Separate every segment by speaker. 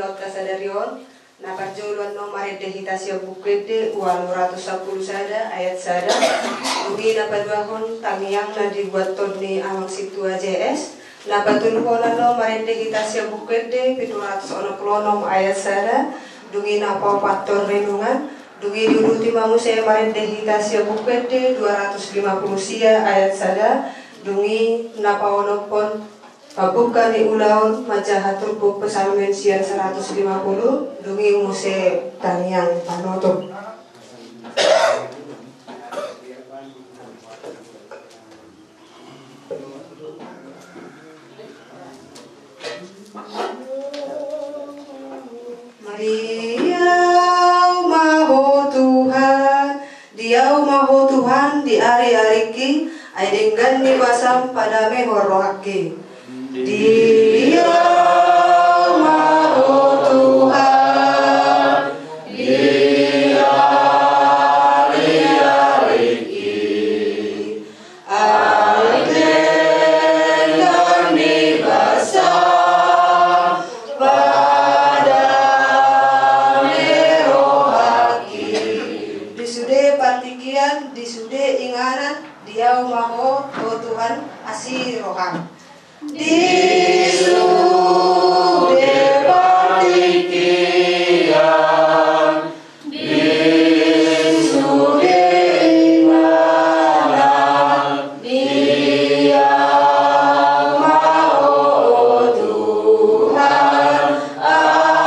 Speaker 1: laut kasadarion na parjoluan no marede hitasya bukede uang 210 sada ayat sada ugi na paduahon tamiang na dibuat todni amang situ AJS na patulhonan no marede hitasya bukede 760 ayat sada dungi na papator renungan dungi duduti manusia marede hitasya bukede 250 sia ayat sada dungi na paonopon pabuka ni ulaun majahatur bu pesamen sian 150 dungi muse taniang panutup. Diau maho Tuhan di ari-ariki aidenggan ni basam pada mehorohake. Dia mahu Tuhan dia hari-hari aidenggan ni basam pada merohaki. Disude partikian disude inganan dia mahu Tuhan asirohan. Disude partikian disude inganan dia mau Tuhan asirohan.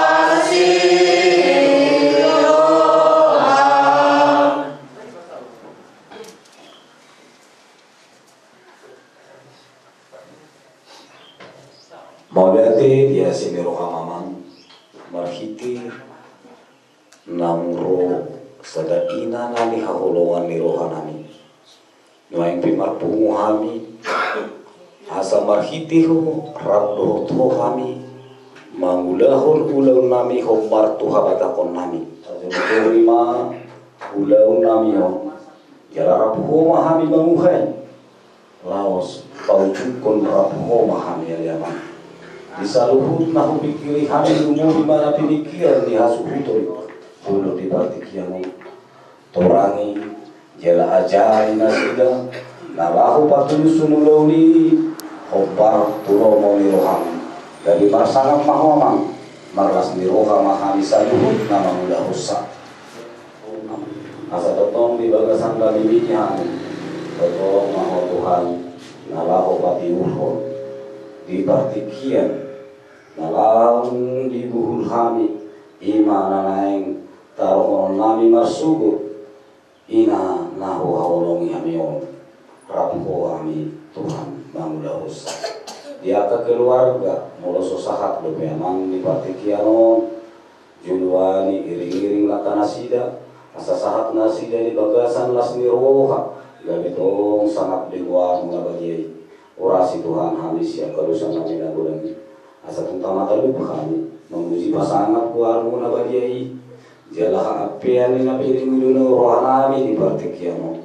Speaker 2: Maulate dia siniroha mamang marhiti namro sadakina nami haholowan ni roha nami nuaing pimarpungu hami asa marhiti ho rabdo to hami mangulahon ulaw nami ho martu habatakon nami ajo lima ulaw nami ho jala rabho mahami banguhay laos paujukon rabho mahami aliaman disaluhut nahu pikiri hamil umur dimana pemikiran di hasuhutori dulu di partikianu torangi jela ajari nasida nalahu patulusun ulawli hobar tulomo niroham dari marsangat mahomang marlas niroha mahami saluhut nama muda rusak asa totong di bagasan daliminya totong maho Tuhan nalahu patiuhon di partikian nalang di buhul hami imana naeng tarohon nami marsugo ina nahu hawolongi hamion rabho hami Tuhan mangula usa dia ke keluarga mula sosahat lobe amang di partikianon juluani iring-iring lakana sida asa sahat nasida di bagasan las niroha gabitong sangat di luar mula bagiai orasi Tuhan hami siap karusan nami nagulangi asa tentang matalu kami memuji pasangat kuarmu nabadiai jalah apian ni nabi duno rohanami di partikiano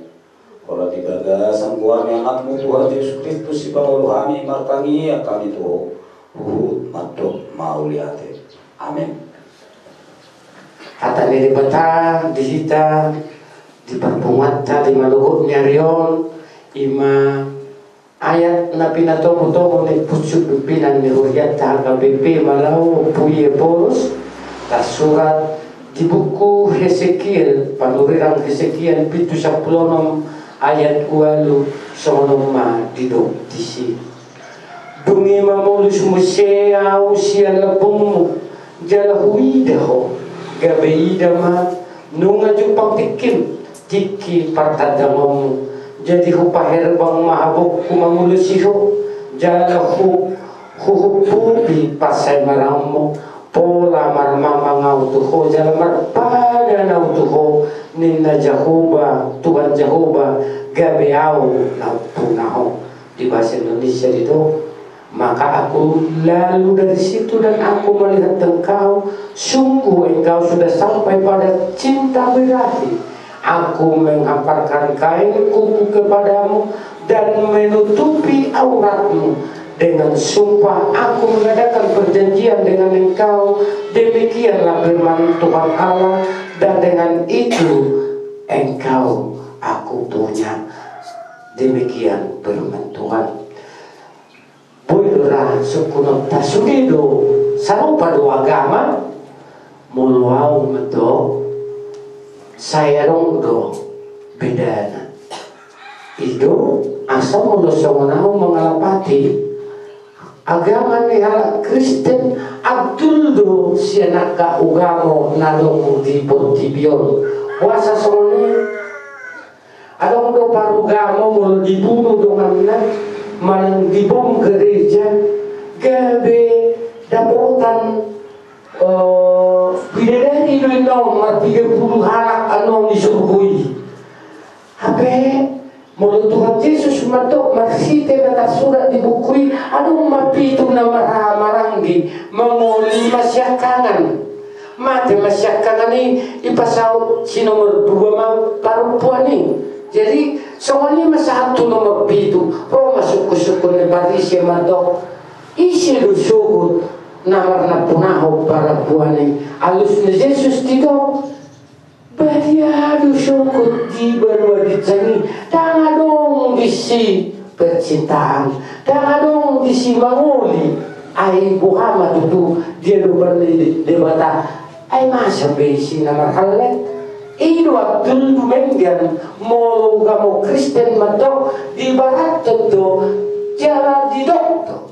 Speaker 2: kalau di bagasan kuarnya anakmu Tuhan Yesus Kristus si panguluhami martangi kami tuh matuk mauliate amin.
Speaker 3: Kata diri beta dihita di perpungatta di maluhut nyarion ima ayat na pinatomo-tomo ni pucuk pimpinan ni Huriat tahaga BP malau puye polos tasurat di buku Hesekiel panurirang Hesekiel 7:10 ayat 2 sonoma didok disi dungi mamulus musea usia labungmu jalahuidaho gabeidama nunga jupang tikim tiki partadamomu jadi hupaher bang mahabuk kumangulusiho jala hupubi pasay maramo pola marmama ngautuho jala marpada nautuho ninna Jehovah Tuhan Jehovah gabeau nautunaho di bahasa Indonesia itu maka aku lalu dari situ dan aku melihat engkau sungguh engkau sudah sampai pada cinta berarti. Aku menghamparkan kain kuku kepadamu dan menutupi auratmu dengan sumpah aku mengadakan perjanjian dengan engkau, demikianlah firman Tuhan Allah, dan dengan itu engkau aku punya. Demikian firman Tuhan. Boyora sukunot tasugido sarupa do agama muluau meto sayarong do bedana ido asa mulosongonau mengalapati agama ni ala Kristen Abdul do sianaka ugamo nalong di Pontibion wasa soni adong do parugamo mulu dibunuh dengan manang dibom gereja gabe dapotan bidadari do indong mar 30 anak anong disurgui ape mulu Tuhan Yesus matok marsite na surat di bukui adong mapitu na maranggi manguli masyakangan mati masyakangan ni ipasaw si nomor 2 perempuan ni. Jadi soalnya masa satu nomor pitu Roma suku-suku ni Parisya matok isi do sugut namar na punaho para puani alus ni Yesus tito bariado syukut di baru dicani tangadong disi percintaan tangadong disi manguli ay Muhammad itu dia lupa debata ay masa besi namar halet ido Abdul Dumenggan mau kamu Kristen matok di barat tentu jalan di dokter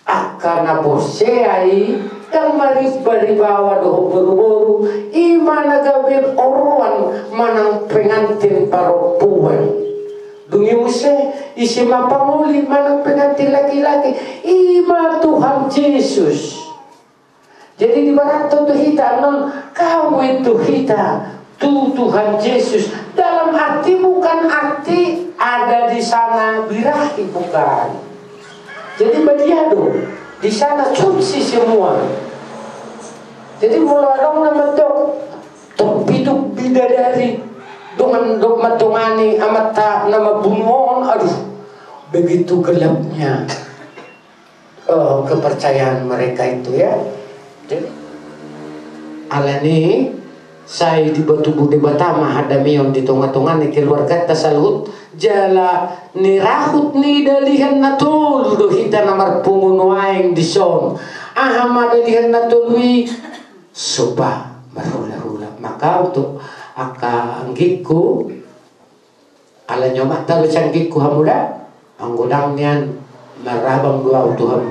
Speaker 3: akan aposeai yang maris baribawa doh buru-buru imana gabir oruan manang pengantin perempuan dungi muse isi mapanguli manang pengantin laki-laki ima Tuhan Yesus. Jadi di barat tentu kita non kau itu kita Tuhan Yesus dalam arti bukan arti ada di sana birahi bukan. Jadi badiado di sana cuci semua. Jadi mulai orang nama tok hidup bidadari dengan dok matungani amata nama bunuhon aduh begitu gelapnya kepercayaan mereka itu ya. Jadi alani saya di batu budi batama ada mion di tonga-tonga ni keluar kata salut jala ni rahut ni dalihan natul do hita namar pungunuaing di son ahama dalihan natului soba marula-hula maka untuk aka anggiku ala nyoma talu canggiku hamuda anggodang nian marabang dua Tuhan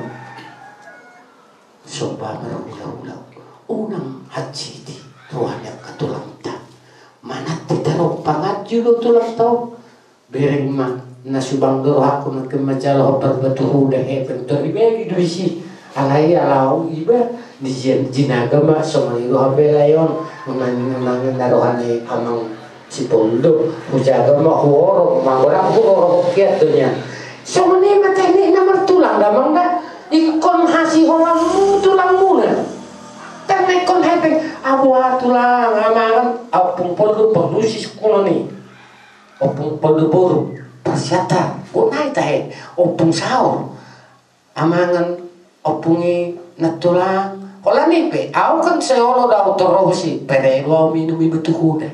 Speaker 3: soba marula-hula unang haji di Tuhan yang katulang ta mana titaro pangat judo tulang tau bereng ma nasubang doro aku nak kemajalah berbatu dah hepen teribagi duisi alai alau iba di jinaga ma somali roha belayon nang narohane amang si poldo ujaga ma huoro ma orang huoro kiatunya somani ma teknik nomor tulang damang dah ikon hasi holang tulang muna teknik kon hepen abuah tulang amangan apung poldo perlusi sekolah ni opung poldo boru persiata gunai tahe opung sahur amangan opungi natulang kola nipe au kan seolo da utorosi perego minumi betuhuda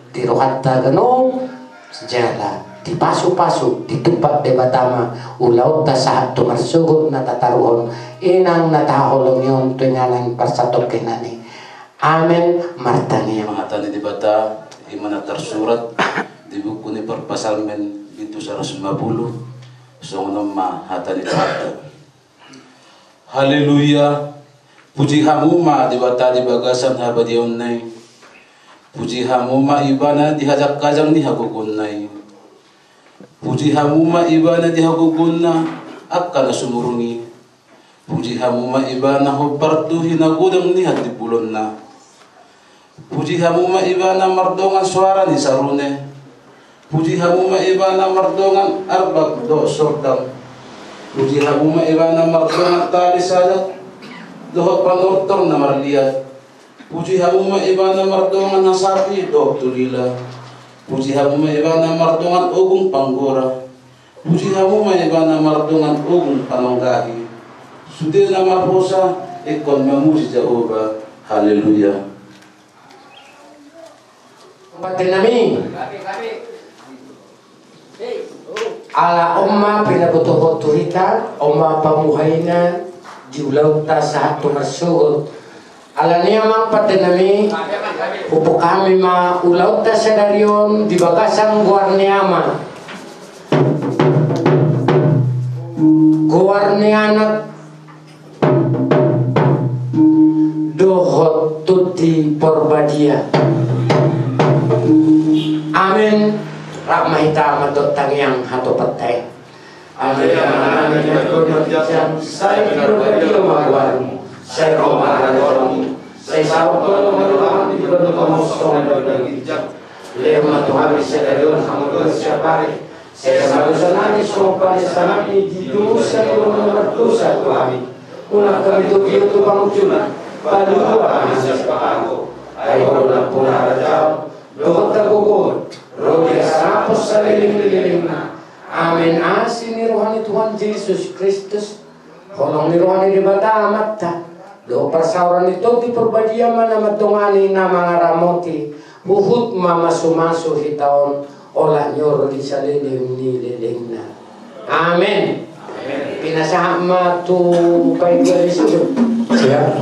Speaker 3: di rohanta ganong sejarah di pasu-pasu di tempat debatama ulau ta saat tu masugot na tataruhon inang nataholong yon tunyalan parsatok kenani amen martani yang
Speaker 4: matani debata imana tersurat di buku ni perpasalmen bintu 150 songonom ma hatani tahata haleluya puji hamu ma debata di bagasan habadion nai puji hamu ma ibana dihajak kajang ni hagugun nai puji hamu ma ibana dihagugun na akka na sumurungi puji hamu ma ibana hopartu hinagudang ni hatipulon na puji hamu ma ibana mardongan suara ni sarune puji hamu ma ibana mardongan arbak do sordam puji hamu ma ibana mardongan tali sadat dohot panortor na marliat puji hamu ma ibana mardongan nasapi do tulila puji hamu ma ibana mardongan ugong panggora Puji hamu ma ibana mardungan ung panonggahi. Sudir na marhosa ikon memuji Jehovah. Haleluya.
Speaker 3: Patinami. Ala umma pinabutuhot turita, umma pamuhayna diulaw ta sa hatong nasugot. Ala niya mang patinami, upo kami maulaw ta sa daryon, di bagasang guarniama. Guarnianat dohot tuti porbadia. Amin. Ramahita madot tangyang hato patay. Amin. Saya berbagi magwan. Saya romaran. Saya sawko marulang di bawah komosong dan gijak. Lema Tuhan sedarion hamul siapari. Saya selalu senang sopan sanami di dunia nomor dosa Tuhan. Una kami tu pangcuna. Padu kami siapa aku. Ayo puna raja. Dokter gugur. Rogi sarapos sa liling-liling na. Amin. Asin ni rohani Tuhan Yesus Kristus. Holong ni rohani di bata amat ta. Do persauran itu di perbadiaman na matungani na mga ramoti. Buhut mamasumaso hitaon. Olah nyoro di sa liling-liling na. Amin. Pinasama tu paigwalis itu.
Speaker 5: Siap.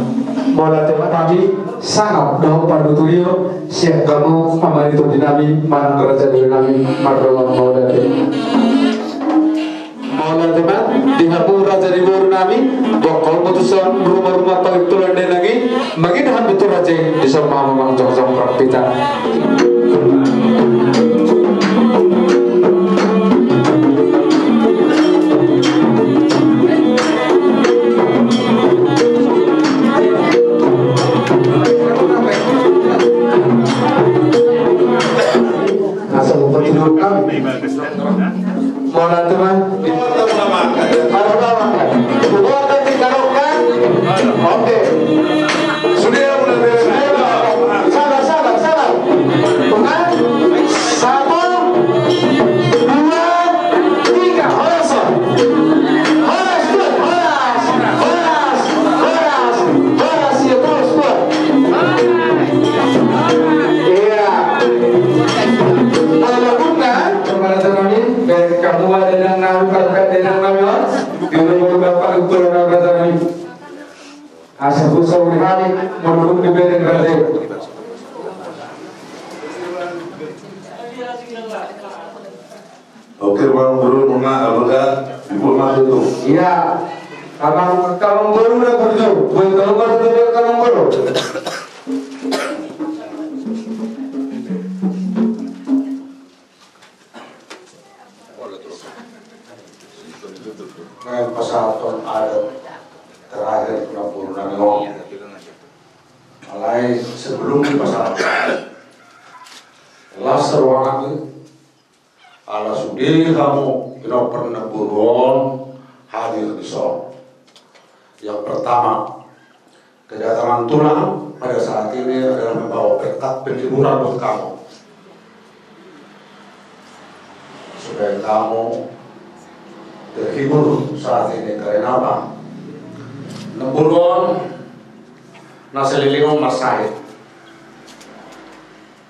Speaker 5: Mola tema kami sangat dahulu pada tuyo siap kamu amal itu dinami manang raja dinami marlon mola teman di hapur raja di bawah nami bokol putusan rumah-rumah pagitulan dan lagi magin han betul raja di sama mamang jong-jong prakpita. Mohon teman, oke. Sudah sabar. Bukan? 1, 2, 3. Horas. Ya terus buat. Iya. Kalau bukan, teman-teman ini kamu ada yang naruhkan dengan kamion di rumah bapak ukuran berapa ini? Asal busau di hari menurut diberi kerja.
Speaker 6: Oke, bang guru mana abangga ibu masuk tu?
Speaker 5: Iya, kalau baru dah kerja, kalau baru tu kalau baru.
Speaker 2: Pesawat adat terakhir penampunan ngomong alai sebelum di pesawat laser warna ala sudi kamu kena pernah buron hadir di sana. Yang pertama, kedatangan Tuhan pada saat ini adalah membawa berkat penghiburan buat kamu supaya kamu terhibur saat ini. Karena apa? Nemburon naselilingon masahid,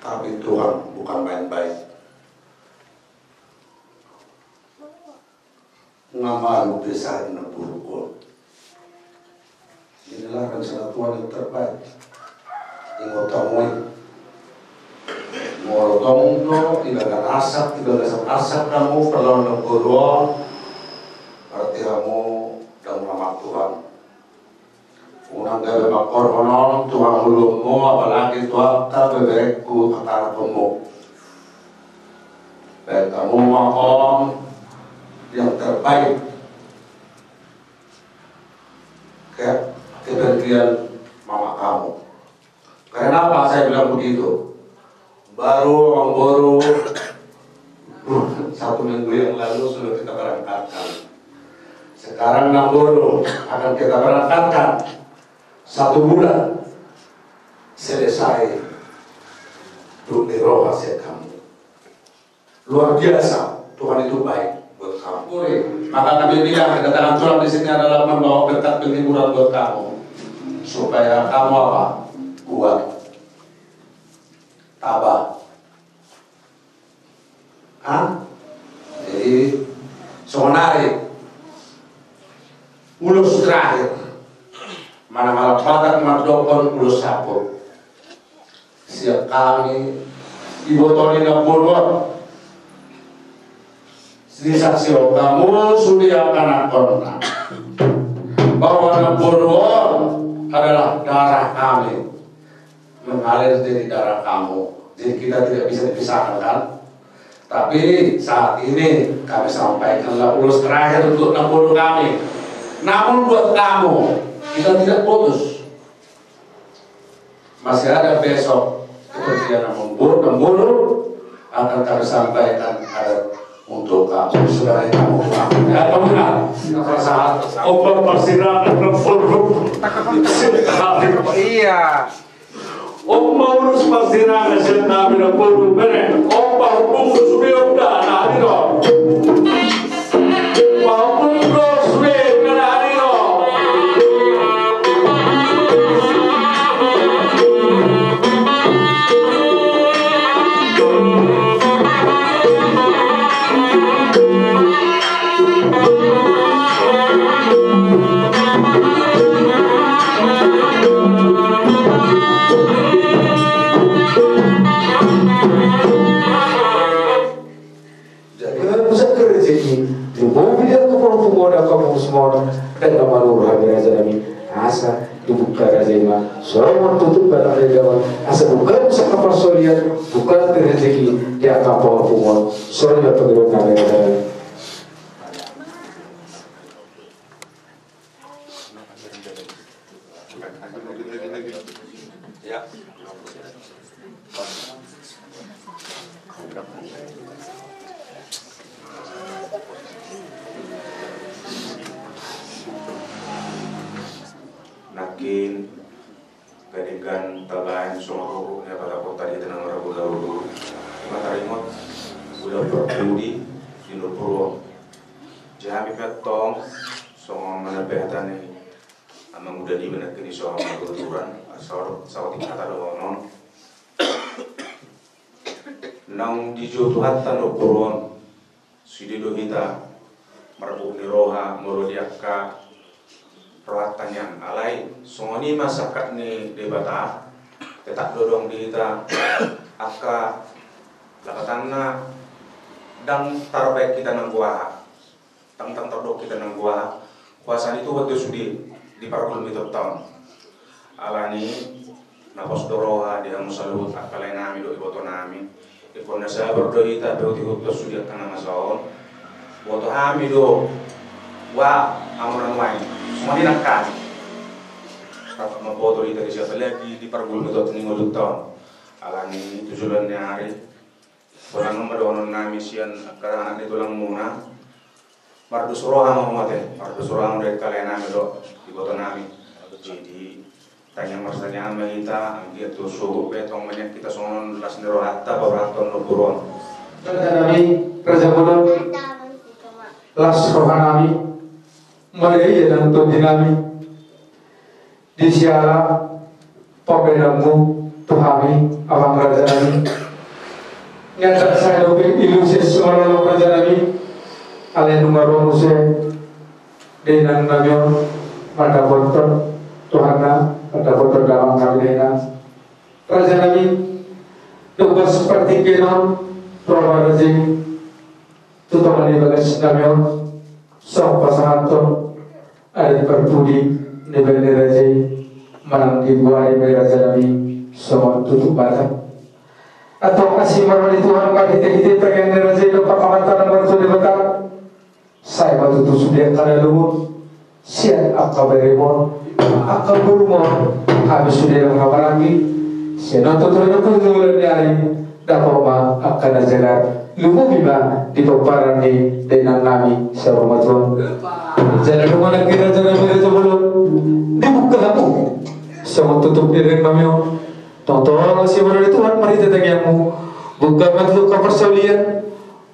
Speaker 2: tapi Tuhan bukan main-main. Ngamalu besar nemburon. Inilah rencana Tuhan yang terbaik. Ingotomoi, morotomo, tinggalkan asap kamu perlawan nemburon. Arti kamu dalam nama Tuhan. Unang gawe makor honon Tuhan mulutmu apalagi Tuhan tak bebeku antara pemu. Dan kamu mohon yang terbaik ke kepergian mama kamu. Karena apa saya bilang begitu? Baru 1 minggu yang lalu sudah kita berangkatkan. Sekarang Nanggoro akan kita berangkatkan 1 bulan selesai Duk roh hasil kamu. Luar biasa, Tuhan itu baik buat
Speaker 6: buat kamu.
Speaker 4: Maka kami bilang kedatangan Tuhan di sini adalah membawa berkat penghiburan buat kamu, supaya kamu apa? Kuat, tabah. Jadi sebenarnya ulus terakhir mana malam pakat mardokon ulus sapur siap kami ibotoni na purwon Sri saksi kamu sudah akan akon bahwa na purwon adalah darah kami mengalir dari darah kamu, jadi kita tidak bisa dipisahkan kan. Tapi saat ini kami sampaikanlah ulus terakhir untuk napur kami. Namun buat kamu, kita tidak putus. Masih ada besok ketika membunuh akan kami sampaikan ada untuk kamu, saudara kamu. Ya, kamu kan? Perasaan obat persidangan membunuh.
Speaker 5: Iya.
Speaker 4: Oma urus persidangan sedang membunuh bener. Oma hukum sudah ada dong.
Speaker 3: dan kamalu hamil raja nami asa dibuka raja ima soalnya tutup barang regawan asa bukan bisa kapal solian bukan rezeki dia kapal pungol soalnya pengirun nami raja.
Speaker 2: Nakin gadigan tabahan sumuru ya pada kota di tenang rabu dahulu matarimot udah berbudi di Nurpurwo jami petong soal mana behatane amang udah di benak kini soal keturunan asal sawat kata doang nang dijo tuhatan Nurpurwo sidido hita marabu niroha morodiaka perlatannya alai songoni masakat ni debata tetap dodong di kita aka lakatanna dang tarbaik kita nang gua tang terdok kita nang gua kuasa itu waktu sudi di parkul mitot tahun alani napos doroha dia musalut akalai nami do iboto nami ikon nasa berdo ita berarti waktu sudi akan nama saon boto hami do wa amuran wain semua dinangkan dapat memfoto di dari siapa lagi di pargul betul ini ngudut tahun alani tujuannya hari orang nomor doang nami sian karena anak itu lang muna mardu suroha mau mate mardu suroha dari kalian nami do di foto nami jadi tanya maksudnya kami kita dia tuh suhu betong banyak kita sonon las nero hatta beraton nuburon
Speaker 5: Nami Raja Bono las rohanami Malay dan to dinami di siala pabenamu tuhami abang raja nami nyata saya lebih ilusi semua raja nami ale numero muse dengan nabion pada botol tuhana pada botol dalam kabinena raja nami tugas seperti kenon proba raja tutupan di bagas nabion sang pasangan ada di perbudi nebel raja manang di buai raja nabi semua tutup mata atau kasih marwani Tuhan pada kita pengen raja itu pakamatan bersu di batang saya batu tu sudah kada lumut sian akal beremon akal berumon habis sudah mengaparangi sian untuk nulan dari dapat ma akan ajaran lumu bima di peparan ni dengan nami sama Tuhan jalan rumah lagi raja belum dibuka kamu sama tutup diri kami tonton si mana Tuhan mari tetanggamu buka makhluk kepersolian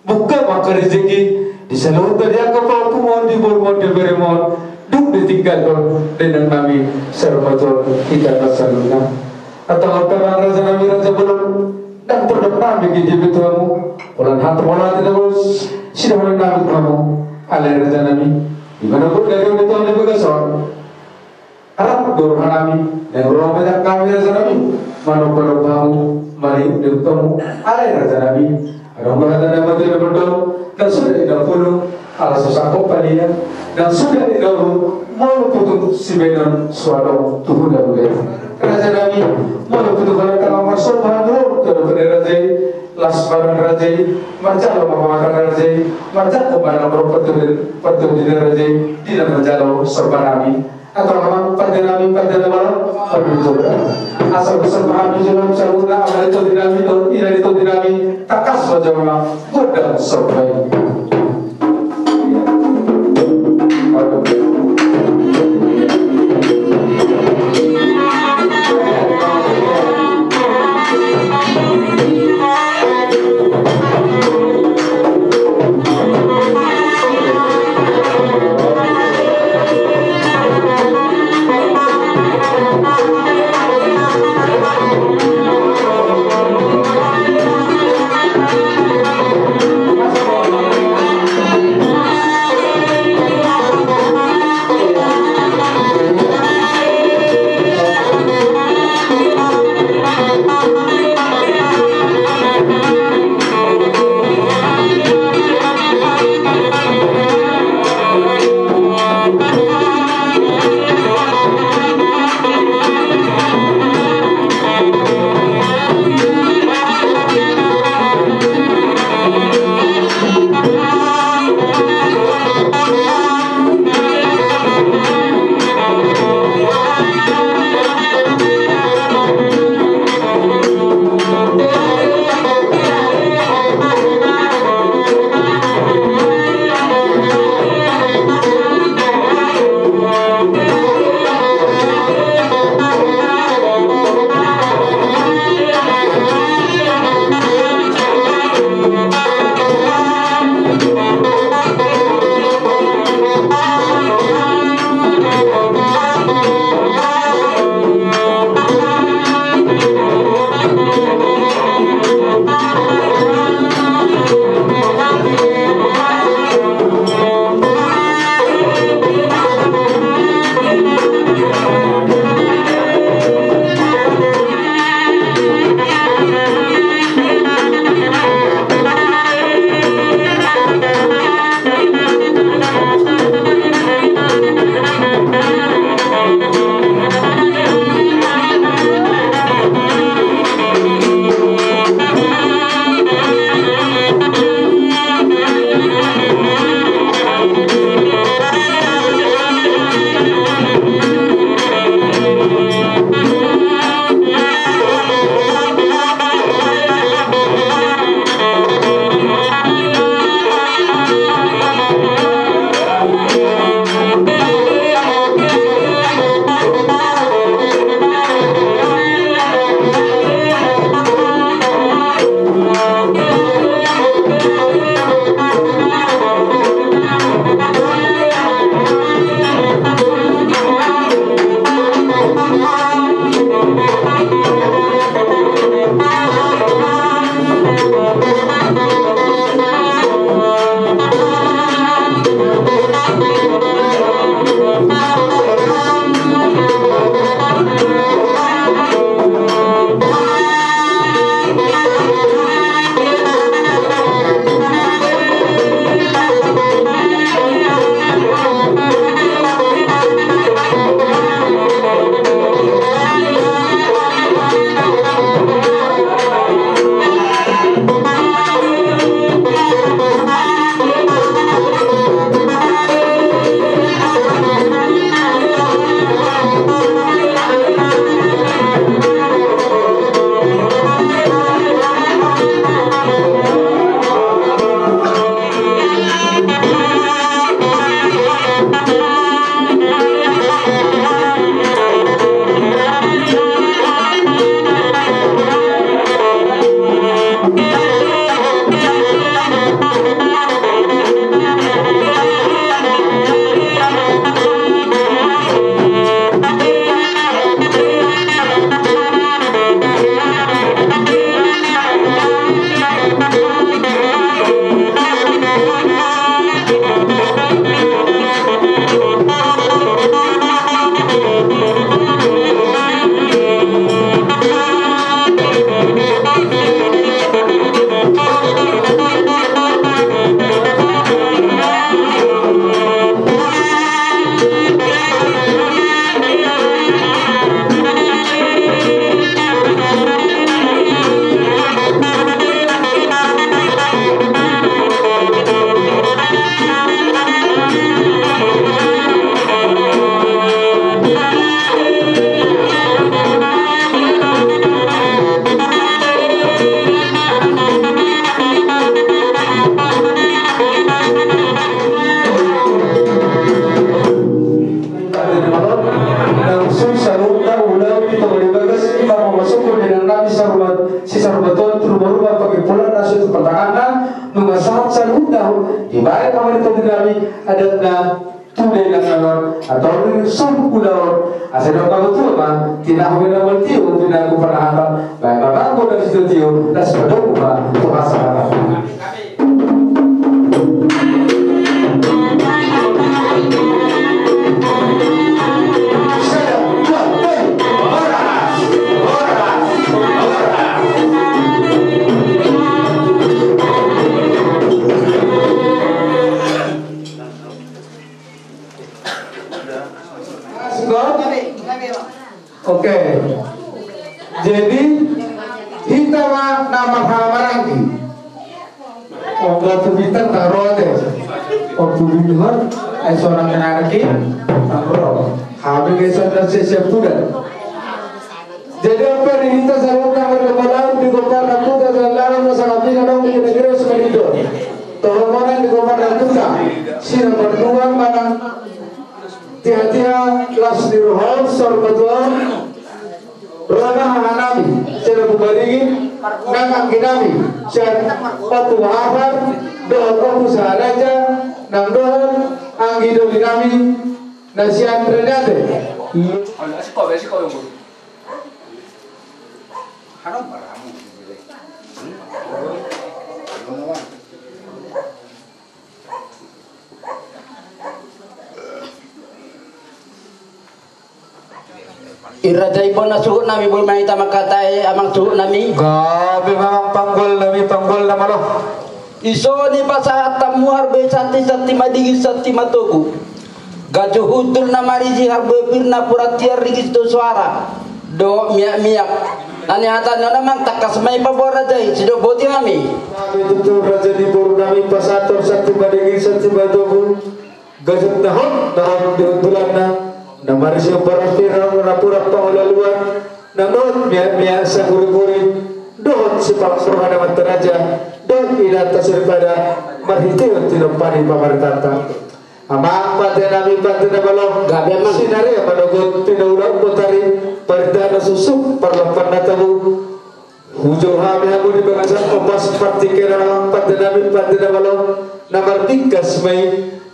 Speaker 5: buka maka rezeki di seluruh dia ke Papua di Bormon di Beremon duk ditinggalkan dengan kami serbatul kita nasaluna atau orang raja nabi raja belum dan terdepan bagi jibat kamu ulan hati ulan tidak harus sudah ulan nabi kamu alai raja nabi di mana pun dari itu ada begason Arab Guru Hanami dan Guru banyak kami raja nabi mana pun kamu mari untuk kamu alai raja nabi ada orang raja nabi tidak betul dan sudah tidak perlu ala sosok paninya dan sudah tidak mau putus si benar suara Tuhan dan Tuhan raja nabi mau putus kalau kalau masuk baru terus raja las barang raja macam apa makan raja macam kepada pertujuan raja tidak menjalo serba nabi atau memang pada nabi pertujuan asal besar nabi jangan saluran amal itu dinami tidak itu dinami takas saja memang godam serba tunai nanganon atau sum kudaon asal orang tua mah tidak boleh bertiu tidak aku pernah apa baik bapak aku dari situ tiu dan sebetulnya mah puasa Oke, jadi kita nama hamarangi. Waktu kita taruh deh. Waktu biduhan, seorang lelaki taruh. Habis kita siap sudah. Jadi apa yang kita salukan berlebaran di kota Nakuda dan lalu sangat tinggal dong di negeri seperti itu. Tolong orang di kota Nakuda, sini berdua mana? Tiada las di rohol sorbaton rana hanami cara bubarigi nang kinami cara patu hafar doa kamu saharaja nang doa anggi do kinami nasian renate
Speaker 7: Irajai pun nasuh nami boleh main tamak katai amang suh nami.
Speaker 5: Gabi memang panggol nama loh.
Speaker 7: Iso ni pasahat tamuar be sati madigi sati matuku. Gajuh hudur namari jihar be pirna puratiar rigis do suara. Do miak. Nani hatan namang takas mai pabor rajai sido boti kami.
Speaker 5: Kami tutur raja di boru nami pasator sati madigi sati matuku. Gajuh tahun diuntulanna. Namari siya parang rapura pangulaluan na noon miya sa guri-guri doon si Paksuhan naman teraja doon inatas daripada marhitiyon tinumpani pamaritata ama pati namin pati na balong sinari ang manugot pinaulang putari parita na susuk parlapan na tabu hujo hami hamu di bagasan opas partikera lang pati namin pati na balong na martikas may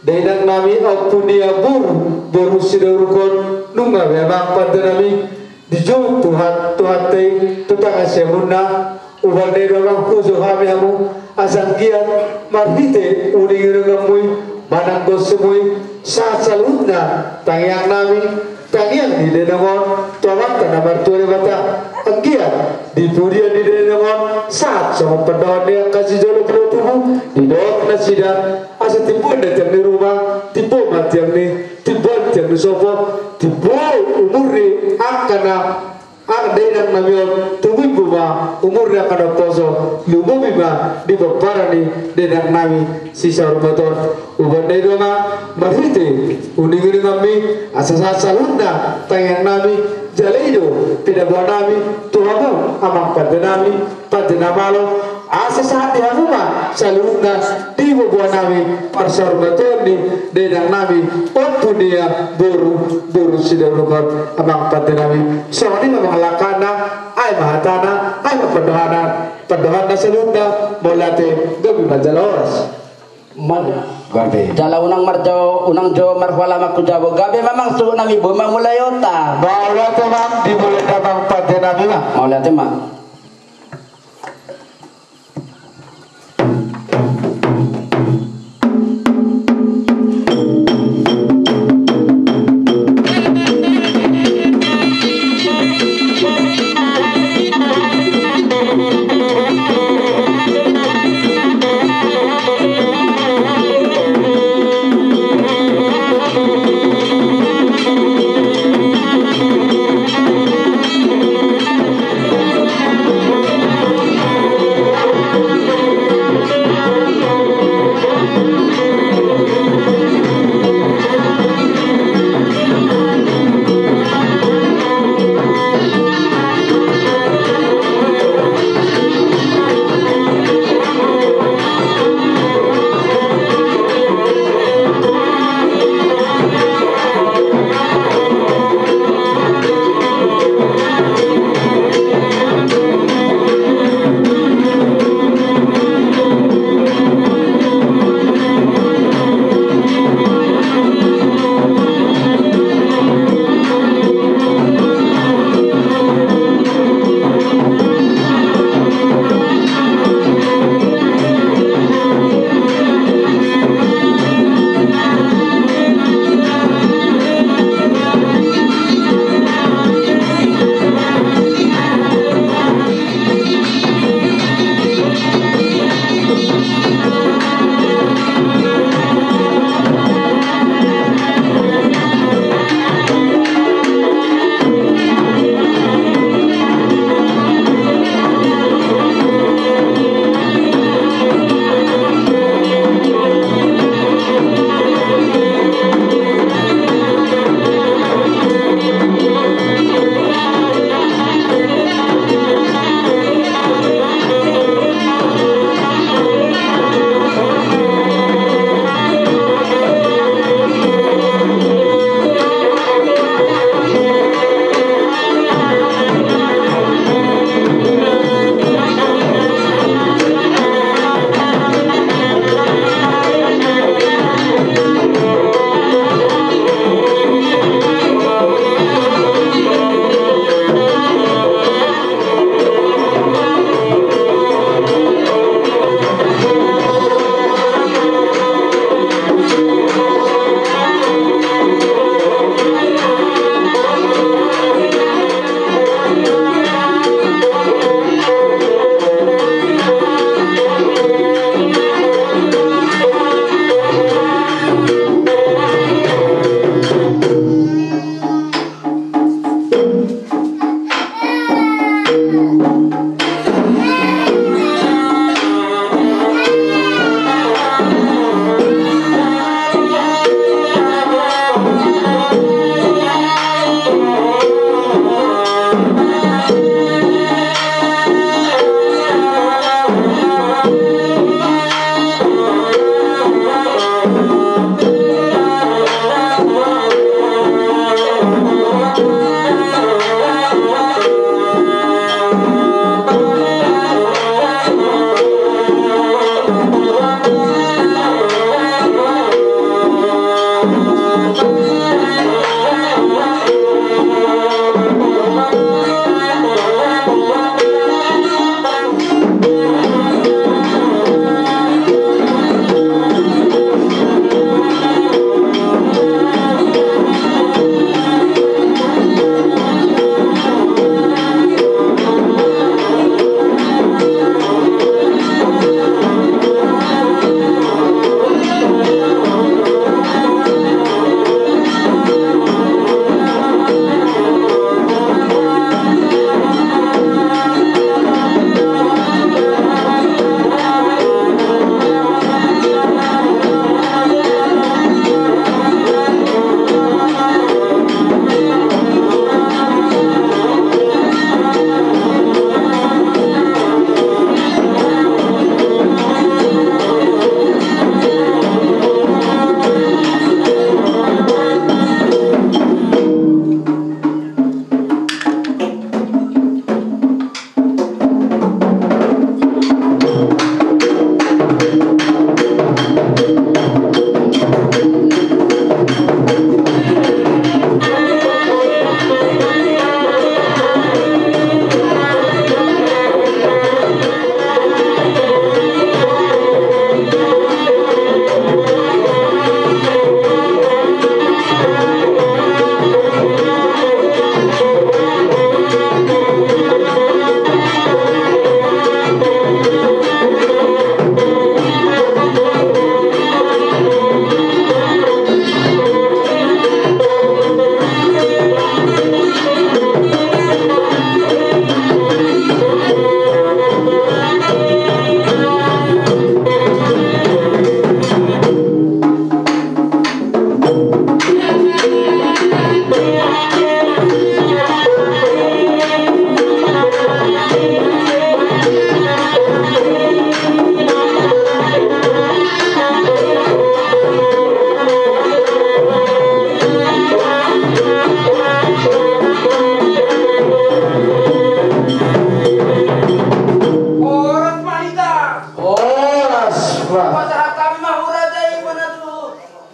Speaker 5: Dainang nami aku dia buru sidurukon nunga memang pada nami dijauh Tuhan teh tutang asyamuna ubah dari orang khusus kami kamu asal kian marhite uning rengamui manang gosemui saat salutna tangiang nami tangiang di denamon tuamak tanah martuari bata angkian di pudian di denamon saat sama pendoan yang kasih jolo penutumu di doa nasidan asa tipu datang di rumah tipu mati yang ni tipu yang di sofa tipu umurni akana ada yang namion tunggu buma umurni akana poso lumu bima di beparani dengan nami sisa rumaton uban dari rumah marhite uning nami asa salunda tayang nami jalido tidak buat nami tuhamu amak pada nami pada namalo asa saat di rumah salunda di buat nami persorbaton ni dengan nami waktu dia buru sudah rumat amak pada nami soalnya memang lakana ay mahatana ay perdohana salunda molate gabi majalos
Speaker 7: Gabe. Jala unang jo marwala makujabo. Gabe memang suh nami buma mulayota.
Speaker 5: Bawa temang di mulai dabang pada nami mah.
Speaker 7: Mau lihat temang.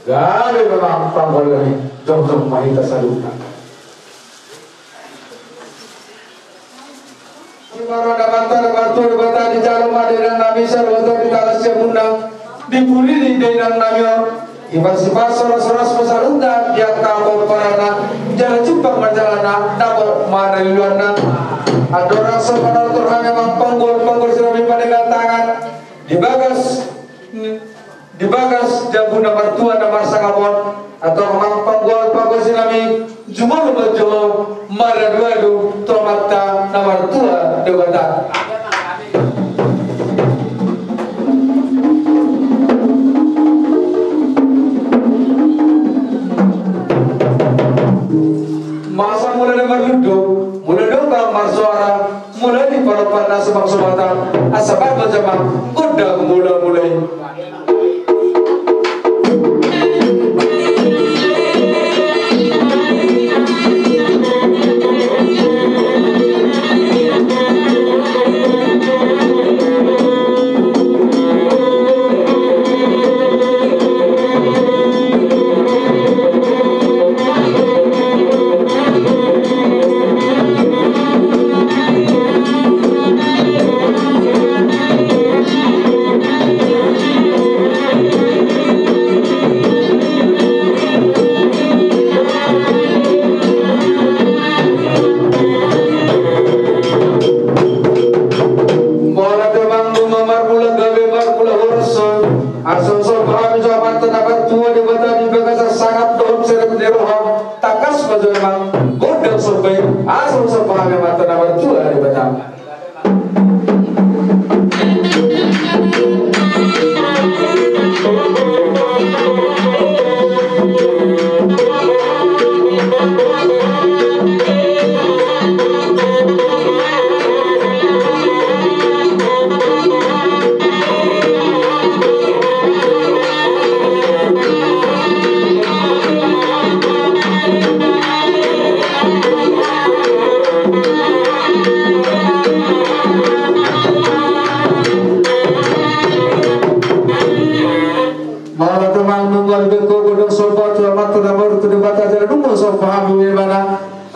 Speaker 5: Gari menampang oleh jom-jom mahita salutan. Imaro damantar batu bata di jalan maderan nabi sarwato di talasya bundang dipuri di denang namyo ibar sipas soras-soras masalunda dia kau parana jalan jepang majalana dapat mana luarna adorang sepanal turhan memang panggul sirabi pada tangan di bagas jabu nomor 2 nomor sangapon atau memang panggul sinami cuma bejo maraduadu tomata nomor 2 dewata masa mulai nomor ludo mulai dongkang marsuara mulai di palopan nasi maksumata asabat berjamang udah mulai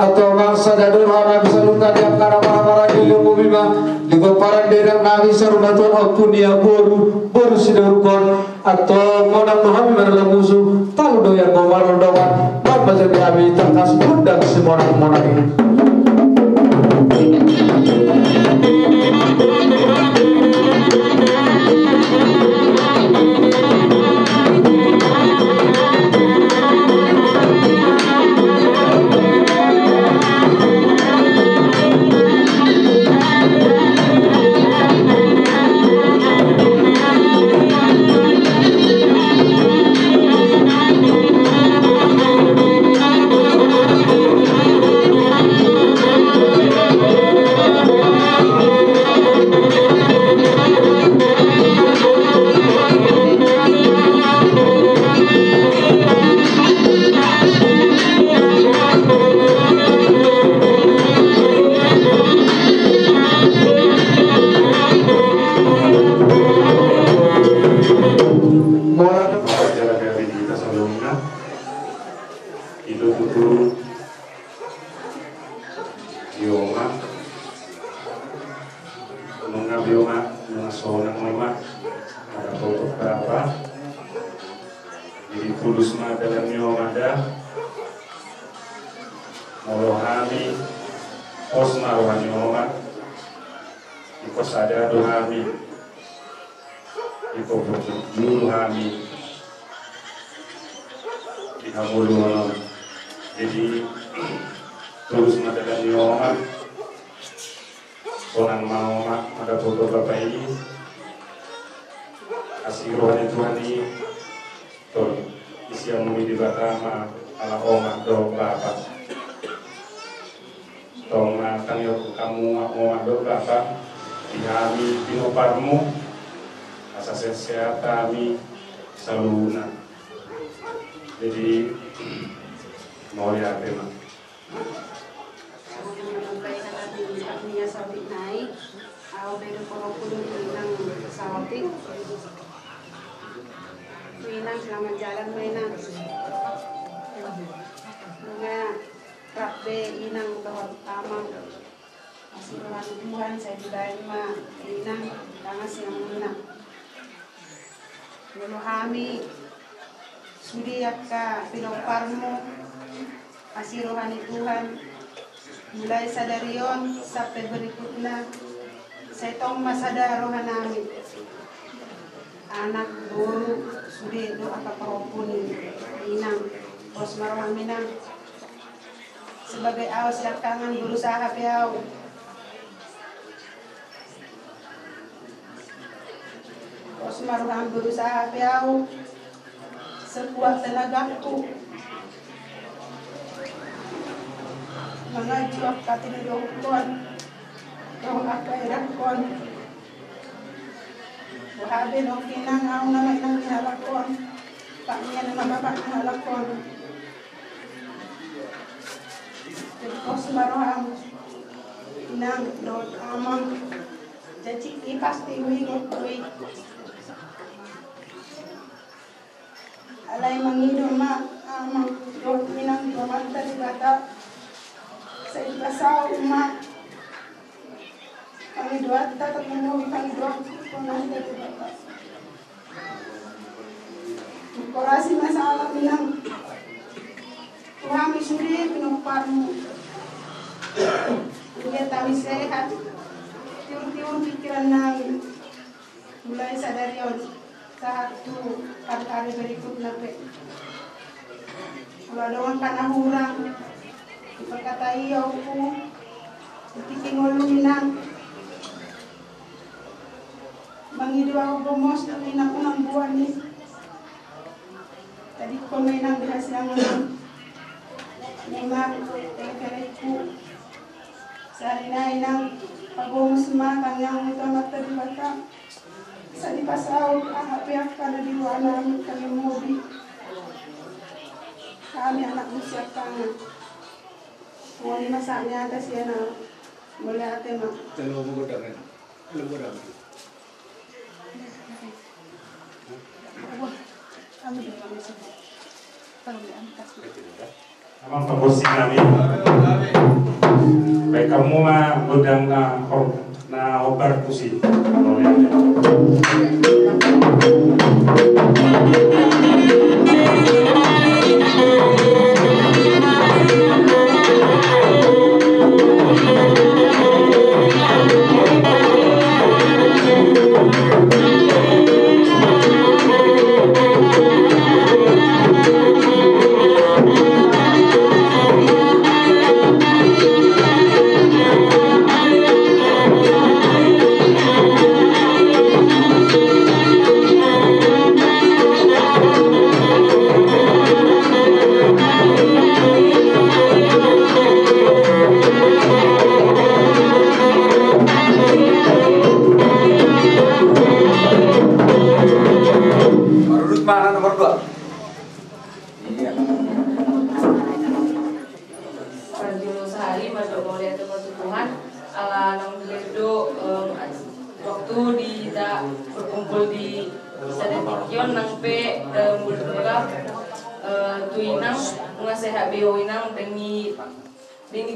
Speaker 5: atau mangsa dadul hana bisa lunga diam karena para ilmu bima di paran derang nabi sarunatun akunia boru sidurukon atau monang mohami mana musuh tahu doyan gomal doan apa jadi abi tangkas budak si monang ini. Jadi terus madadan nyoma sonang mau ada foto bapak ini asirohan Tuhan ini
Speaker 8: isi yang di batama ala oma do bapa tong tang yo kamu oma do bapa dihami pinoparmu asa sehat kami saluna jadi mau lihat tema
Speaker 9: Niya sabit naik, aku dari Purwokerto Minang Sawatik, Minang selamat jalan Minang, bunga Rabbe Inang Tuhan Tamang, asilan Tuhan saya diterima Inang tangan siang Minang, meluhami sudi akka pinoparmu, asirohani Tuhan. Mulai sadarion sampai berikutnya saya tong masada rohan namin anak guru sudah doa kaparopun inang bos marohan minang sebagai awas dakangan berusaha piau bos marohan berusaha piau sekuat tenagaku mengaji waktu ini dohkon doh apa irakon wahabe no kinang au nama nang halakon pak niya nama bapak halakon jadi kos maroham nang dot amang jadi i pasti wingot kui alai mangido ma amang dot minang domat tadi bata saya pasal umat kami doa kita ketemu kami doa pernah dari bapak korasi masalah minang Tuhan suri pinoparmu dia kami sehat tiur-tiur pikiran nami mulai sadarion satu kali berikut nape kalau doang karena hurang perkatai aku ketika ngolu minang mangidu aku bomos tapi nak unang buan ni tadi ko minang dihasilangan memang telekereku sehari na inang pagomos makan yang itu mata di bata sa di pasau ahapyak kada di luar namin kami mobi kami anak usia kangen mau masaknya atas ya na boleh ate mak
Speaker 10: telo mo godangan telo godangan
Speaker 8: Amang pembersih kami baik kamu mah godang na obar pusi kalau lihat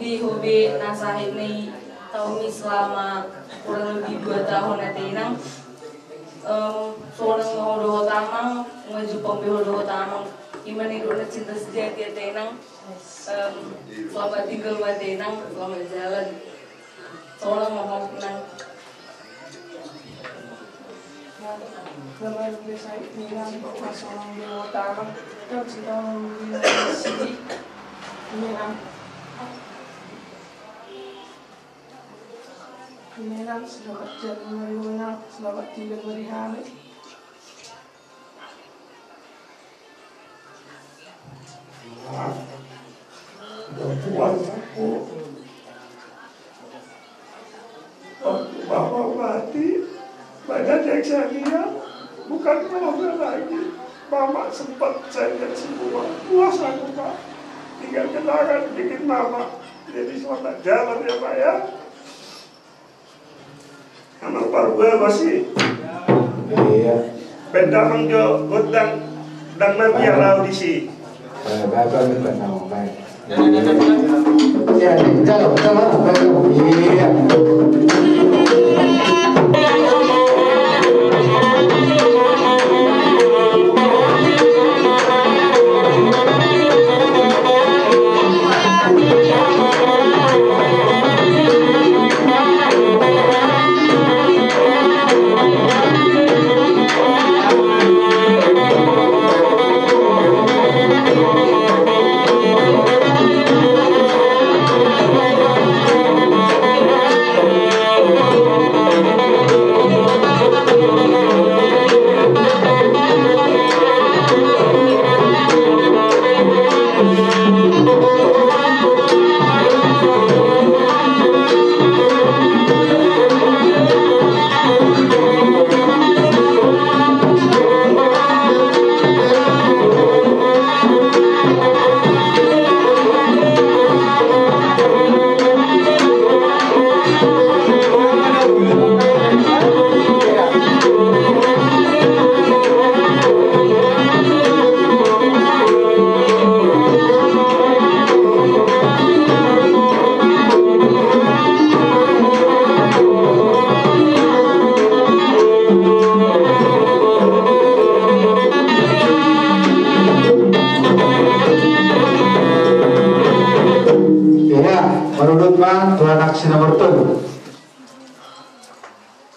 Speaker 11: di hobi nasahid nih tahun selama kurang lebih 2 tahun nanti nang seorang mau tamang ngajupang beho tamang iman itu cinta sejati nanti nang selamat tinggal nanti nang selamat jalan seorang mau nang
Speaker 9: Kalau saya bilang bahwa seorang beho tamang itu sedang sedih memang Minang selamat jalan menang, selamat tinggal hari-hari.
Speaker 12: Tuanku, waktu Bapak mati, banyak yang saya lihat bukan keluarga lagi. Mama sempat saya lihat semua, puas aku Pak. Tinggal kenangan bikin Mama. Jadi selamat jalan ya Pak ya. Anak parua masih.
Speaker 3: Iya.
Speaker 12: Benda mangjo godang dan nabi rau di si.
Speaker 3: Bapak minta nama baik. Ya, jalan. Iya.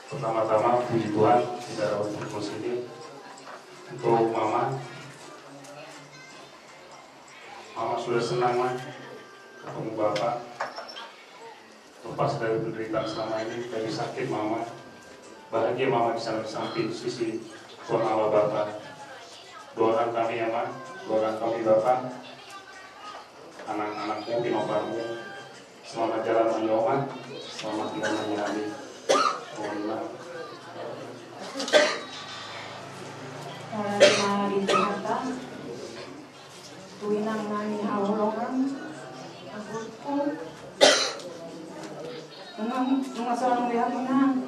Speaker 8: Pertama-tama puji Tuhan secara khusus ini untuk Mama. Mama sudah senang Man ketemu Bapak. Lepas dari penderitaan selama ini, dari sakit Mama. Bahagia Mama di sana di samping sisi Tuhan Allah Bapak. Doakan kami ya Man, doakan kami Bapak, anak-anakmu, pinoparmu, selamat jalan menyoman, selamat tinggal menyali.
Speaker 13: Orang di Jakarta, tuinang nani hawlongan, agutku, nung seorang dia menang,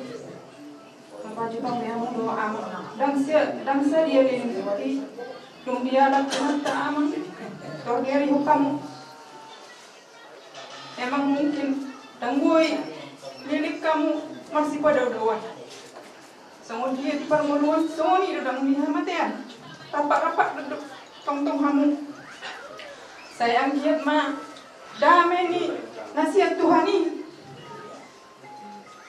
Speaker 13: apa juga dia mendoa, dan saya dia dilindungi, dong dia lakukan tak aman, toh dia dihukum, emang mungkin, dan gue milik kamu masih pada doa. Semua dia di permuluan, semua ni duduk di hamatian. Rapat-rapat duduk tong-tong hamu. Saya anggiat ma, damai ni nasihat Tuhan ni.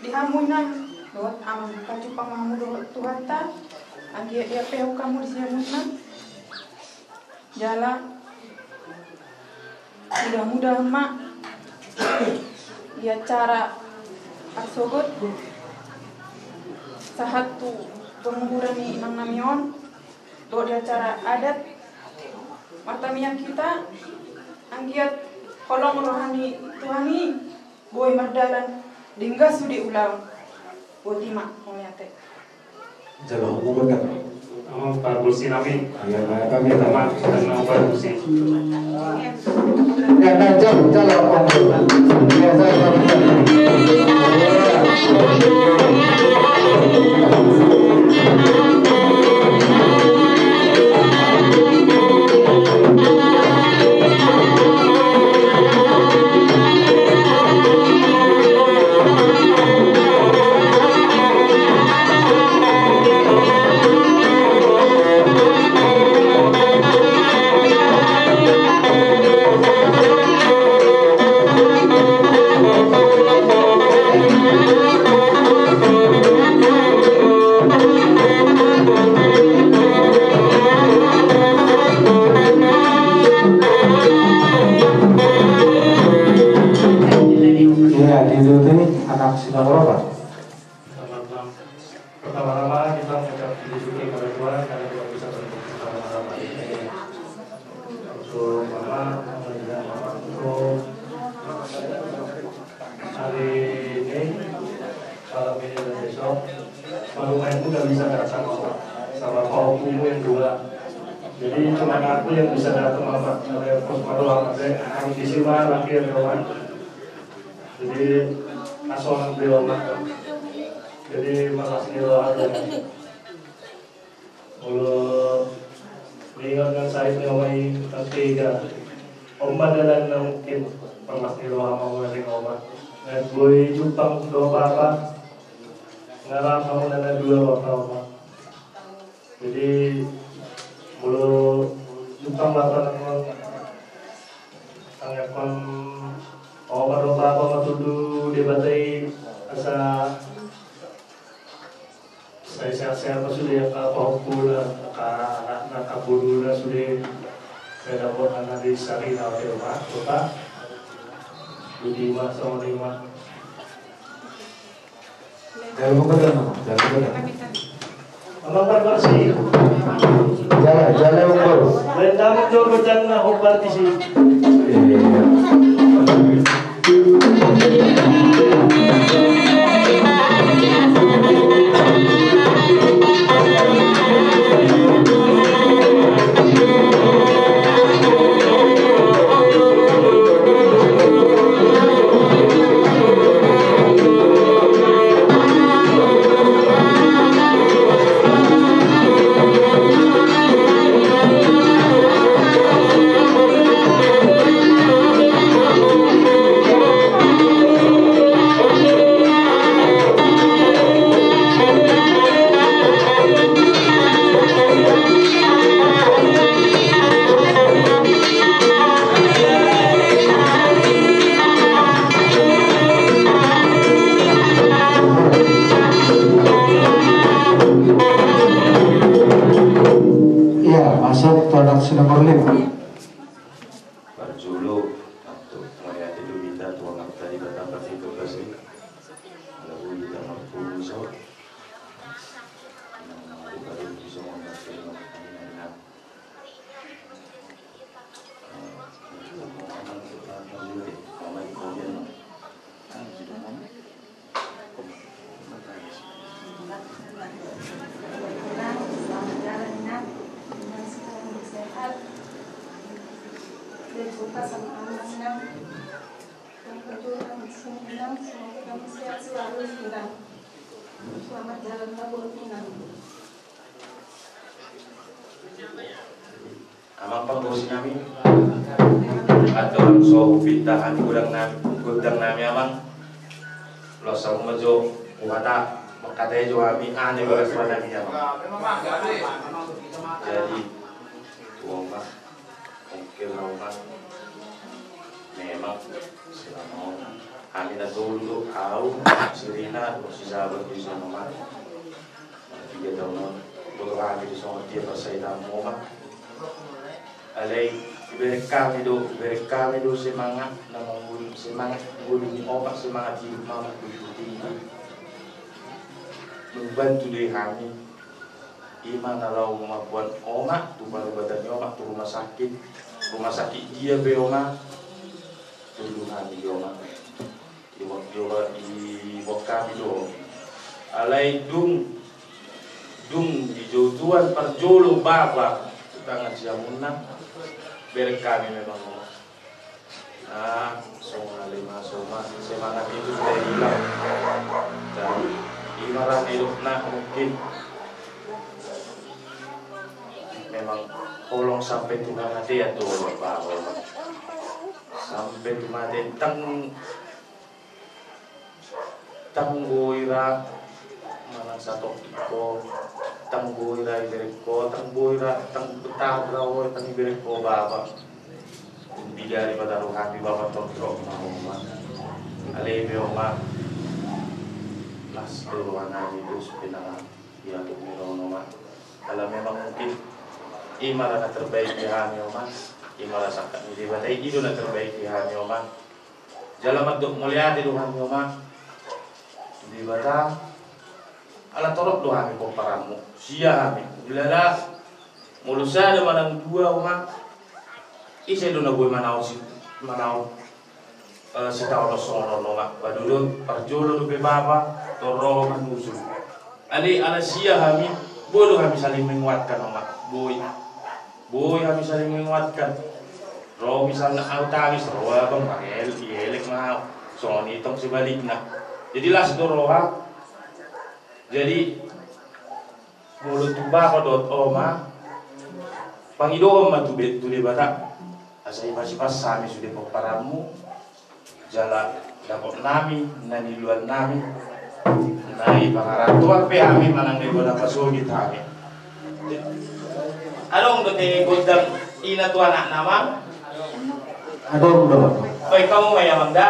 Speaker 13: Di hamu na, doa aman kacupang hamu doa Tuhan ta. Anggiat dia pehu kamu di sini na. Jala, mudah-mudahan ma, dia cara aksogot sahatu pengurani inang namion do di acara adat martamian kita anggiat kolong rohani Tuhani boy mardalan dingga sudi ulang botima monyate
Speaker 3: jalan umum kan
Speaker 8: Pak Bulsi nami
Speaker 3: ya kami
Speaker 8: teman dan Pak Bulsi
Speaker 3: ya jalan
Speaker 8: Pertama-tama kita mengucap puji syukur kepada Tuhan karena kita bisa bertemu bersama-sama ini. Untuk Mama, untuk bisa datang sama kaumu yang dua. Jadi cuma aku yang bisa datang sama pos malam ada di sini lagi Oma. Jadi asal beliau Oma. Jadi makasih doa. Kalau mengingatkan saya mengamai ketiga Oma dalam mungkin makasih doa mau dari Oma. Dan gue jupang doa apa? Ngarang kamu dan dua Oma. Jadi mulu jupang lapan angkon doa apa matudu debatai asa saya sudah yang kapokula anak kabudula sudah saya dapat anak di Sarina Rumah kota Budi Mas sama Lima.
Speaker 3: Jangan lupa
Speaker 8: bersih.
Speaker 3: Jangan ukur.
Speaker 8: Rendam jogo jangan obat di sini.
Speaker 3: nomor 5.
Speaker 14: Barjulu untuk melihat itu kita tuang tadi betapa itu kasih lalu kita berpuso baru bisa mengerti
Speaker 9: Berjumpa sama anak-anak yang berjuang senang, semoga kamu sehat selalu senang. Selamat jalan kabur senang.
Speaker 14: Amang panggosi kami atau so pintahan gudang nami amang lo sama majo umata makatay jo kami ane beres pada kami amang jadi tuang pak mungkin lawan memang selama kami dah dulu tahu Sirina si sahabat di sana mah 3 tahun betul kami di sana dia persaitan moma alay iberkami do semangat na mangul semangat gulung opak semangat di mama ikuti membantu diri kami iman kalau membuat omak tu baru badannya omak tu rumah sakit dia be omak dulu kami di omak di kami do alay dung di jotuan perjolo baba tangan siamunna berkami memang soma semangat itu sudah hilang dan imaran hidupnya mungkin memang tolong sampai Tuhan hati ya tuh Bapak sampai Tuhan hati tangguira mana satu iko tangguira ibereko tangguira tangguira tang ibereko Bapak bidari pada rohani Bapak tokro mahoma alebe oma las doana itu sebenarnya ya untuk mironoma kalau memang mungkin imara terbaik di kami oma imara sakat di batai itu terbaik di kami oma jalan untuk mulia di Tuhan oma di bata ala torok doa kami komparamu sia kami bilala mulusa ada manang dua oma isi dona gue manau si tau lo sono noma badudun parjolo do bebaba toro manusul Adik Anasia kami, boleh kami saling menguatkan Mama. Boy kami saling menguatkan. Roh misalnya aku tangis, roh abang pakai elek mau. Soalnya itu sebaliknya. Jadi lah sedoroha. Jadi mulut tuba kodot oma. Pangido oma tu bata. Asai masih pas sami sudah peparamu. Jalan dapat nami, nani luar nami. Nai pangaran tua pe kami manang nego dapat sogi kami. Adong dote godam ina tu anak nama.
Speaker 3: Adong do.
Speaker 14: Baik kamu maya mangda.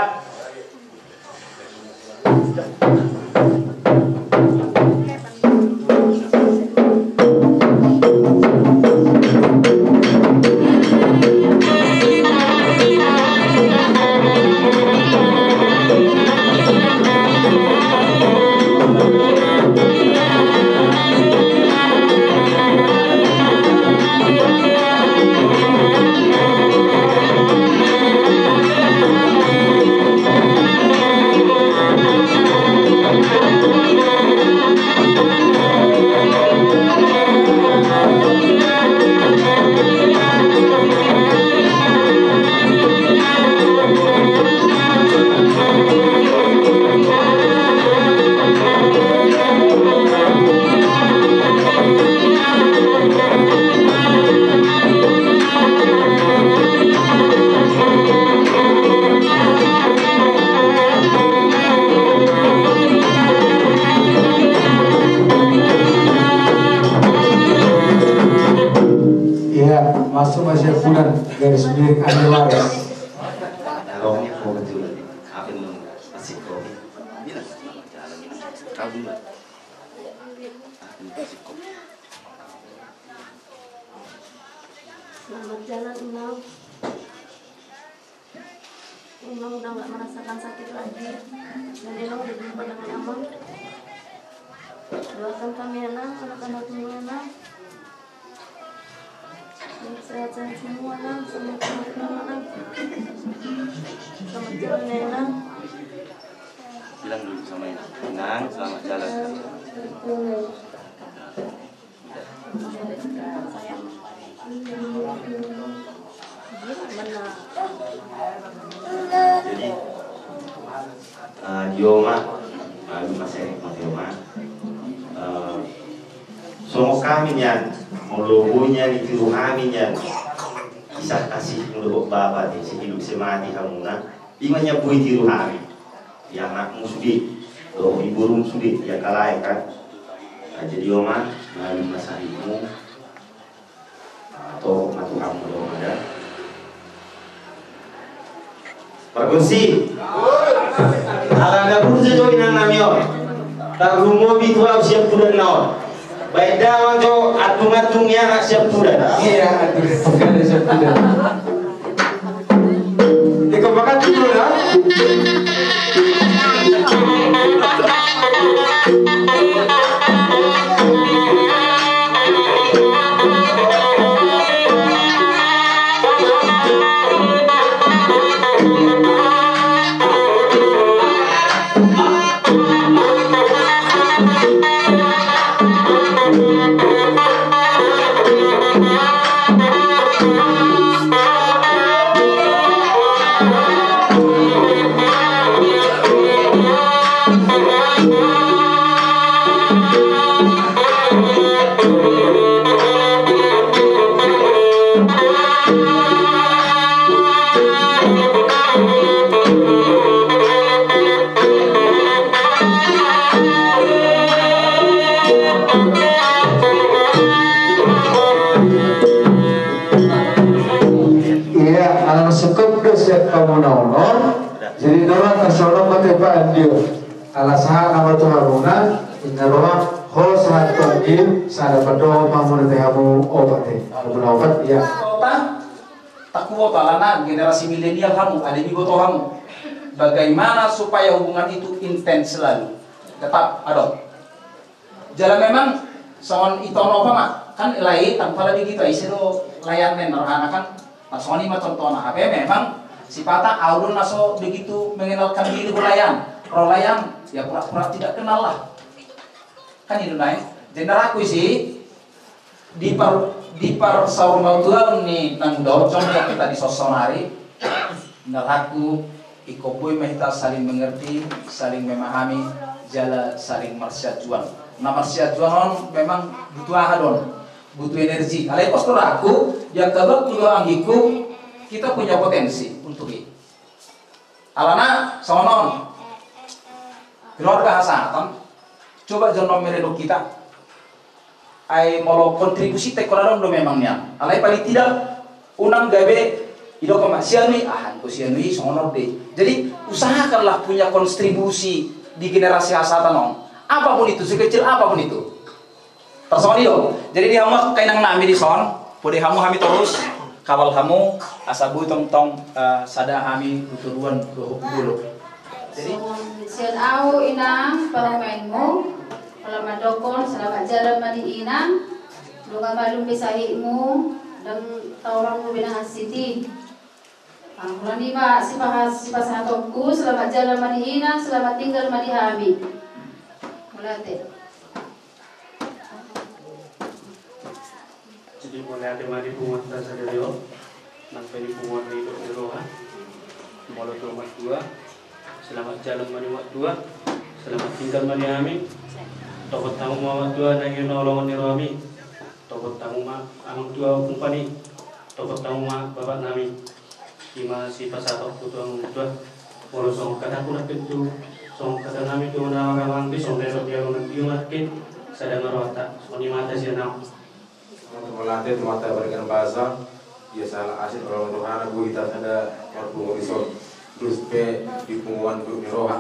Speaker 3: Masuk masih bulan garis miring ahli waris.
Speaker 15: Kalau mau betul, apa yang masih kau? Bila jalan ini, kau dulu.
Speaker 16: Selamat jalan Imam. Imam udah nggak merasakan sakit lagi dan Imam udah jumpa dengan Amang. Doakan kami anak-anak semua sehat-sehat semua selamat jalan Nena.
Speaker 15: Bilang dulu sama Inang, selamat jalan. Jadi Dioma, Mas Erik Dioma, semua kami yang melubuhnya di tiru kami yang kisah kasih menurut Bapak di sehidup semati kamu nak imanya bui tiru kami yang anakmu sudi doh ibu rum sudi ya kalai kan jadi Oma melalui masa hidupmu atau matu kamu doh ada Pergunsi ala kurja join namio tarumo bitua siap bulan naon baik dawan jo atung-atung yang siap bulan
Speaker 3: Iya bukan siap bulan dikompakan dulu ya jadi orang tersorong ketepaan dia alasan nama Tuhanuna inaroa hos hatongin sana pada pamun tehamu obat deh obat ya
Speaker 17: tak kuota lana generasi milenial kamu ada di boto kamu bagaimana supaya hubungan itu intens selalu tetap adon jalan memang soal itu apa mak kan lain tanpa lagi kita isiro layan menerhana kan pasoni mah contohnya HP memang sifatnya aurun naso begitu mengenalkan diri layan pro layan ya pura-pura tidak kenal lah kan itu naik jenderal aku sih di par saur mau tuan ni nang docong yang kita di sosonari naraku ikobui kita saling mengerti, saling memahami, jala saling marsiajuan. Nah marsiajuan memang butuh ahadon, butuh energi. Kalau postur aku yang kedua kedua anggiku kita punya potensi untuk itu. Alana sonon keluarga Hasan, coba jono merenung kita. Ai mau kontribusi tekoradon do memangnya. Alai paling tidak unang gabe ido ko masianui ahan ko sianui sonor de. Jadi usahakanlah punya kontribusi di generasi Hasatan on. Apapun itu, sekecil apapun itu. Terson ido. Jadi di hamu kainang nami di son, pode hamu hami terus kawal hamu asabu tong sada hami turuan bulu. Jadi
Speaker 18: sian au inang paramainmu kalau madokon selamat jalan madi inang dunga malum bisahimu dan taurangmu binang siti. Bulan lima si pasatokku selamat jalan madi inang selamat tinggal madi hami. Mulate.
Speaker 8: Jadi boleh ada madi pungut dasar dulu, nampai di pungut di doa, mulut rumah dua, selamat jalan madi mak dua, selamat tinggal madi hami. Tokot tamu mawat dua nangin nolongan di romi, tokot tamu mak amang dua kumpani, tokot tamu mak bapak nami. Ima si pasatok putuang dua, walau song kata aku nak itu, song kata nami tu nama kawan bis, song besok dia orang itu makin sedang merawat, soni mata si enam.
Speaker 19: Melatih mata berikan bahasa, dia salah asyik orang Tuhan aku kita ada waktu ngurison, terus pe di pengumuman untuk niroha.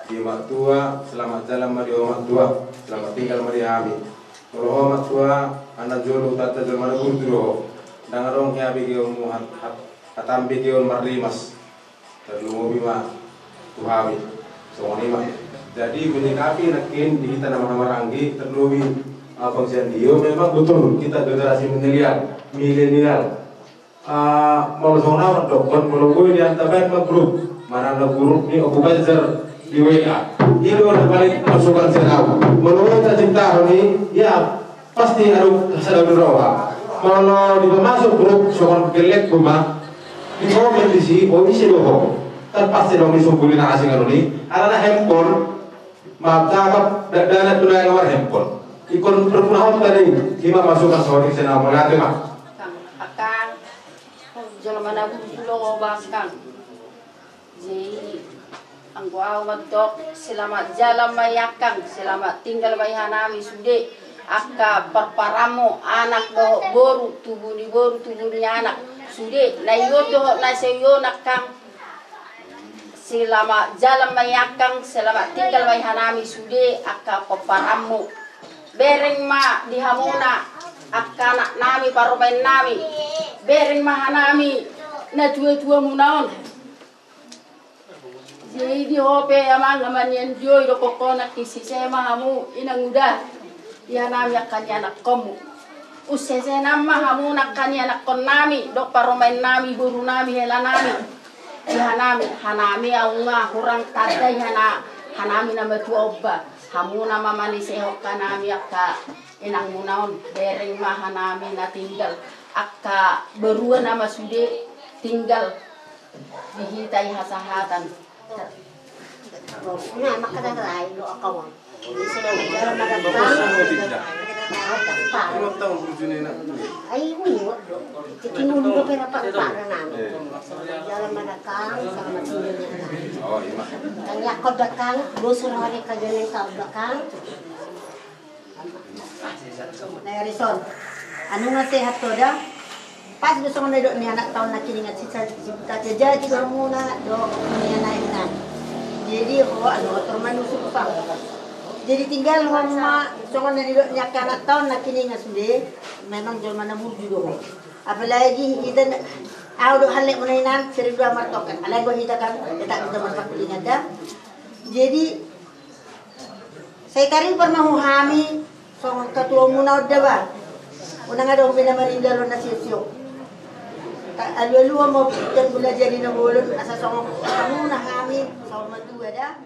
Speaker 19: Di matua selamat jalan mari omat tua, selamat tinggal mari hami. Kalau omat tua anak jolo tata jolo mana burduro, dengan orang yang bagi omu hatam bagi on marlimas, terlalu bima tuhami, songonima. Jadi menyikapi nakin di kita nama-nama ranggi terlalu abang Sandio memang betul kita generasi milenial. Mau sona dokon kalau gue diantarkan ke grup mana ada grup ni Abu Bazar di WA. Ini orang paling masukan saya. Menurut saya cinta ni ya pasti ada sadar rawa. Kalau di masuk grup soal gelek rumah di komen di sini, oh isi doho. Tapi pasti dong disumpulin asing ni. Ada handphone, maka dana tunai nomor handphone. Ikon perpunahan tadi, kita masukkan soal di sana mulai mah.
Speaker 18: Akang, jalan mana aku dulu bahkan. Jadi, angku awat dok, selamat jalan mayakang, selamat tinggal bayhanami sude. Akka perparamu anak boru tubuh ni anak sude. Na iyo doh na seyo nakang. Selamat jalan mayakang, selamat tinggal bayhanami sude. Akka perparamu. Bereng ma dihamuna akanak nami paromen nami bereng ma hanami na tua munaon jadi di hope amang amanyan joy do kokona kisi sema hamu inang udah ya nami akan anak kamu usese nama hamu nakani anak kon nami do paromen nami buru nami hela nami ya hanami aunga kurang tadai hanami nama tua obba hamu nama manis ehok nami akka inang munaon bereng maha nami na tinggal akka berua nama sude tinggal dihitai hasahatan.
Speaker 20: Nah maka dah lain lo akawan. Ay, umiwag do. Kinulo pa na para namin. Jalan madakang sama tinggal niya.
Speaker 19: Oh, iya.
Speaker 20: Kanya ko dakang, busur hari ka ganyan ka dakang. Na Harrison. Ano nga sehat to da? Pas gusto ko na do ni anak taon na kiningat si Tati jadi ko muna do niya na. Jadi ano termanusuk pa. Jadi tinggal mama songon dari nya anak tahun nak kini ngasude memang jual mana murju do. Apalagi kita audo halek munainan 1200 kan. Alai gua kita kan tak kita berpakuling ada. Jadi saya kari pernah muhami songon ketua munau daba. Unang ada pina marindalo na sisyo. Tak alu-alu mo pitan gula jadi na bolon asa songon kamu na hami songon madua da.